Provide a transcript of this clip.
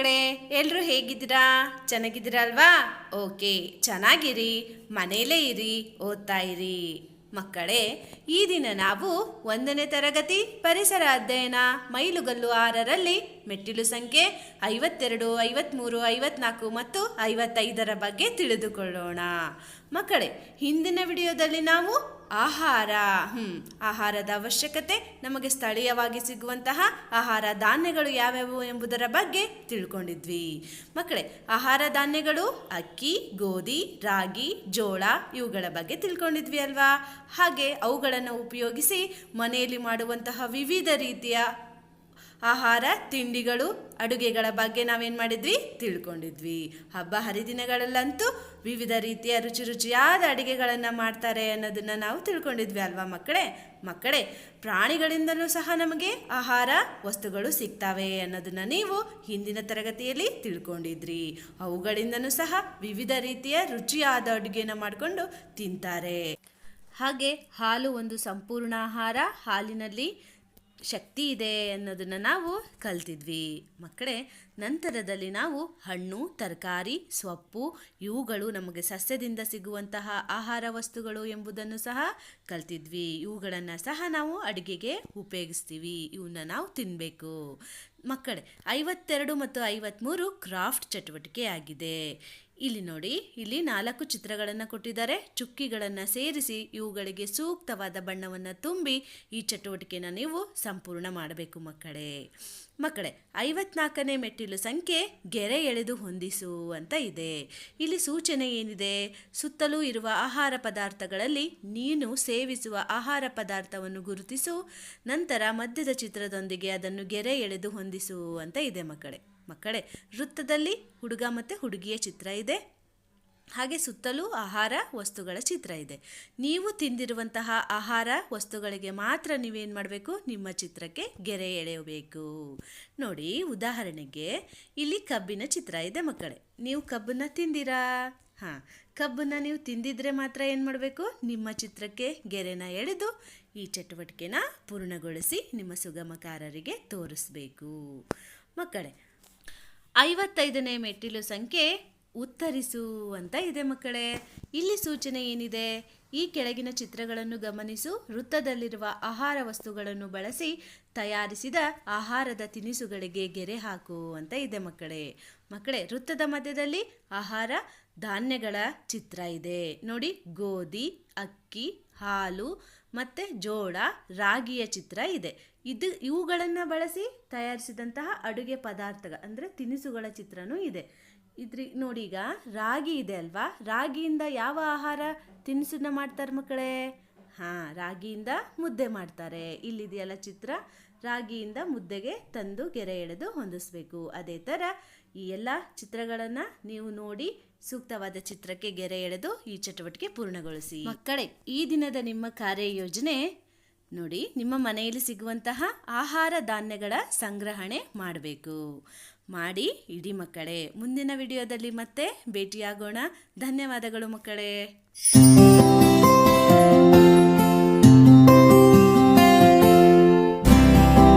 ಮಕ್ಕಳೇ, ಎಲ್ಲರೂ ಹೇಗಿದ್ದೀರಾ? ಚೆನ್ನಾಗಿದ್ದೀರಾ ಅಲ್ವಾ? ಓಕೆ, ಚೆನ್ನಾಗಿರಿ, ಮನೇಲೇ ಇರಿ, ಓದ್ತಾ ಇರಿ. ಮಕ್ಕಳೇ, ಈ ದಿನ ನಾವು 1ನೇ ತರಗತಿ ಪರಿಸರ ಅಧ್ಯಯನ ಮೈಲುಗಲ್ಲು 6ರಲ್ಲಿ ಮೆಟ್ಟಿಲು ಸಂಖ್ಯೆ 52, 53, 54 ಮತ್ತು 55ರ ಬಗ್ಗೆ ತಿಳಿದುಕೊಳ್ಳೋಣ. ಮಕ್ಕಳೇ, ಹಿಂದಿನ ವಿಡಿಯೋದಲ್ಲಿ ನಾವು ಆಹಾರದ ಅವಶ್ಯಕತೆ, ನಮಗೆ ಸ್ಥಳೀಯವಾಗಿ ಸಿಗುವಂತಹ ಆಹಾರ ಧಾನ್ಯಗಳು ಯಾವ್ಯಾವು ಎಂಬುದರ ಬಗ್ಗೆ ತಿಳ್ಕೊಂಡಿದ್ವಿ. ಮಕ್ಕಳೇ, ಆಹಾರ ಧಾನ್ಯಗಳು ಅಕ್ಕಿ, ಗೋಧಿ, ರಾಗಿ, ಜೋಳ ಇವುಗಳ ಬಗ್ಗೆ ತಿಳ್ಕೊಂಡಿದ್ವಿ ಅಲ್ವಾ? ಹಾಗೆ ಅವುಗಳನ್ನು ಉಪಯೋಗಿಸಿ ಮನೆಯಲ್ಲಿ ಮಾಡುವಂತಹ ವಿವಿಧ ರೀತಿಯ ಆಹಾರ ತಿಂಡಿಗಳು ಅಡುಗೆಗಳ ಬಗ್ಗೆ ನಾವೇನು ಮಾಡಿದ್ವಿ? ತಿಳ್ಕೊಂಡಿದ್ವಿ. ಹಬ್ಬ ಹರಿದಿನಗಳಲ್ಲಂತೂ ವಿವಿಧ ರೀತಿಯ ರುಚಿಯಾದ ಅಡುಗೆಗಳನ್ನು ಮಾಡ್ತಾರೆ ಅನ್ನೋದನ್ನು ನಾವು ತಿಳ್ಕೊಂಡಿದ್ವಿ ಅಲ್ವಾ ಮಕ್ಕಳೇ, ಪ್ರಾಣಿಗಳಿಂದಲೂ ಸಹ ನಮಗೆ ಆಹಾರ ವಸ್ತುಗಳು ಸಿಗ್ತವೆ ಅನ್ನೋದನ್ನು ನೀವು ಹಿಂದಿನ ತರಗತಿಯಲ್ಲಿ ತಿಳ್ಕೊಂಡಿದ್ರಿ. ಅವುಗಳಿಂದನೂ ಸಹ ವಿವಿಧ ರೀತಿಯ ರುಚಿಯಾದ ಅಡುಗೆನ ಮಾಡಿಕೊಂಡು ತಿಂತಾರೆ. ಹಾಗೆ ಹಾಲು ಒಂದು ಸಂಪೂರ್ಣ ಆಹಾರ, ಹಾಲಿನಲ್ಲಿ ಶಕ್ತಿ ಇದೆ ಅನ್ನೋದನ್ನು ನಾವು ಕಲ್ತಿದ್ವಿ. ಮಕ್ಕಳೇ, ನಂತರದಲ್ಲಿ ನಾವು ಹಣ್ಣು, ತರಕಾರಿ, ಸೊಪ್ಪು ಇವುಗಳು ನಮಗೆ ಸಸ್ಯದಿಂದ ಸಿಗುವಂತಹ ಆಹಾರ ವಸ್ತುಗಳು ಎಂಬುದನ್ನು ಸಹ ಕಲ್ತಿದ್ವಿ. ಇವುಗಳನ್ನು ಸಹ ನಾವು ಅಡುಗೆಗೆ ಉಪಯೋಗಿಸ್ತೀವಿ. ಇವನ್ನ ನಾವು ತಿನ್ನಬೇಕು. ಮಕ್ಕಳೇ, 52 ಮತ್ತು 53 ಕ್ರಾಫ್ಟ್ ಚಟುವಟಿಕೆ ಆಗಿದೆ. ಇಲ್ಲಿ ನೋಡಿ, ಇಲ್ಲಿ 4 ಚಿತ್ರಗಳನ್ನು ಕೊಟ್ಟಿದ್ದಾರೆ. ಚುಕ್ಕಿಗಳನ್ನು ಸೇರಿಸಿ ಇವುಗಳಿಗೆ ಸೂಕ್ತವಾದ ಬಣ್ಣವನ್ನು ತುಂಬಿ ಈ ಚಟುವಟಿಕೆನ ನೀವು ಸಂಪೂರ್ಣ ಮಾಡಬೇಕು ಮಕ್ಕಳೇ. 54ನೇ ಮೆಟ್ಟಿಲು ಸಂಖ್ಯೆ ಗೆರೆ ಎಳೆದು ಹೊಂದಿಸು ಅಂತ ಇದೆ. ಇಲ್ಲಿ ಸೂಚನೆ ಏನಿದೆ? ಸುತ್ತಲೂ ಇರುವ ಆಹಾರ ಪದಾರ್ಥಗಳಲ್ಲಿ ನೀನು ಸೇವಿಸುವ ಆಹಾರ ಪದಾರ್ಥವನ್ನು ಗುರುತಿಸು, ನಂತರ ಮಧ್ಯದ ಚಿತ್ರದೊಂದಿಗೆ ಅದನ್ನು ಗೆರೆ ಎಳೆದು ಹೊಂದಿಸು ಅಂತ ಇದೆ ಮಕ್ಕಳೇ, ವೃತ್ತದಲ್ಲಿ ಹುಡುಗ ಮತ್ತು ಹುಡುಗಿಯ ಚಿತ್ರ ಇದೆ. ಹಾಗೆ ಸುತ್ತಲೂ ಆಹಾರ ವಸ್ತುಗಳ ಚಿತ್ರ ಇದೆ. ನೀವು ತಿಂದಿರುವಂತಹ ಆಹಾರ ವಸ್ತುಗಳಿಗೆ ಮಾತ್ರ ನೀವೇನು ಮಾಡಬೇಕು? ನಿಮ್ಮ ಚಿತ್ರಕ್ಕೆ ಗೆರೆ ಎಳೆಯಬೇಕು. ನೋಡಿ, ಉದಾಹರಣೆಗೆ ಇಲ್ಲಿ ಕಬ್ಬಿನ ಚಿತ್ರ ಇದೆ ಮಕ್ಕಳೇ. ನೀವು ಕಬ್ಬನ್ನು ತಿಂದಿರಾ? ಕಬ್ಬನ್ನು ನೀವು ತಿಂದಿದ್ರೆ ಮಾತ್ರ ಏನು ಮಾಡಬೇಕು? ನಿಮ್ಮ ಚಿತ್ರಕ್ಕೆ ಗೆರೆನ ಎಳೆದು ಈ ಚಟುವಟಿಕೆನ ಪೂರ್ಣಗೊಳಿಸಿ ನಿಮ್ಮ ಸುಗಮಕಾರರಿಗೆ ತೋರಿಸಬೇಕು. ಮಕ್ಕಳೇ, 55ನೇ ಮೆಟ್ಟಿಲು ಸಂಖ್ಯೆ ಉತ್ತರಿಸು ಅಂತ ಇದೆ ಮಕ್ಕಳೇ. ಇಲ್ಲಿ ಸೂಚನೆ ಏನಿದೆ? ಈ ಕೆಳಗಿನ ಚಿತ್ರಗಳನ್ನು ಗಮನಿಸು. ವೃತ್ತದಲ್ಲಿರುವ ಆಹಾರ ವಸ್ತುಗಳನ್ನು ಬಳಸಿ ತಯಾರಿಸಿದ ಆಹಾರದ ತಿನಿಸುಗಳಿಗೆ ಗೆರೆ ಹಾಕು ಅಂತ ಇದೆ ಮಕ್ಕಳೇ. ವೃತ್ತದ ಮಧ್ಯದಲ್ಲಿ ಆಹಾರ ಧಾನ್ಯಗಳ ಚಿತ್ರ ಇದೆ ನೋಡಿ. ಗೋಧಿ, ಅಕ್ಕಿ, ಹಾಲು ಮತ್ತು ಜೋಳ, ರಾಗಿಯ ಚಿತ್ರ ಇದೆ. ಇವುಗಳನ್ನು ಬಳಸಿ ತಯಾರಿಸಿದಂತಹ ಅಡುಗೆ ಪದಾರ್ಥಗಳು ಅಂದರೆ ತಿನಿಸುಗಳ ಚಿತ್ರನೂ ಇದೆ. ನೋಡಿ, ಈಗ ರಾಗಿ ಇದೆ ಅಲ್ವಾ? ರಾಗಿಯಿಂದ ಯಾವ ಆಹಾರ ತಿನಿಸನ್ನ ಮಾಡ್ತಾರೆ ಮಕ್ಕಳೇ? ರಾಗಿಯಿಂದ ಮುದ್ದೆ ಮಾಡ್ತಾರೆ. ಇಲ್ಲಿದೆಯಲ್ಲ ಚಿತ್ರ, ರಾಗಿಯಿಂದ ಮುದ್ದೆಗೆ ತಂದು ಗೆರೆ ಎಳೆದು ಹೊಂದಿಸ್ಬೇಕು. ಅದೇ ಥರ ಈ ಎಲ್ಲ ಚಿತ್ರಗಳನ್ನು ನೀವು ನೋಡಿ ಸೂಕ್ತವಾದ ಚಿತ್ರಕ್ಕೆ ಗೆರೆ ಎಳೆದು ಈ ಚಟುವಟಿಕೆ ಪೂರ್ಣಗೊಳಿಸಿ. ಮಕ್ಕಳೇ, ಈ ದಿನದ ನಿಮ್ಮ ಕಾರ್ಯಯೋಜನೆ ನೋಡಿ, ನಿಮ್ಮ ಮನೆಯಲ್ಲಿ ಸಿಗುವಂತಹ ಆಹಾರ ಧಾನ್ಯಗಳ ಸಂಗ್ರಹಣೆ ಮಾಡಬೇಕು. ಮಾಡಿ ಇಡಿ ಮಕ್ಕಳೇ. ಮುಂದಿನ ವಿಡಿಯೋದಲ್ಲಿ ಮತ್ತೆ ಭೇಟಿಯಾಗೋಣ. ಧನ್ಯವಾದಗಳು ಮಕ್ಕಳೇ.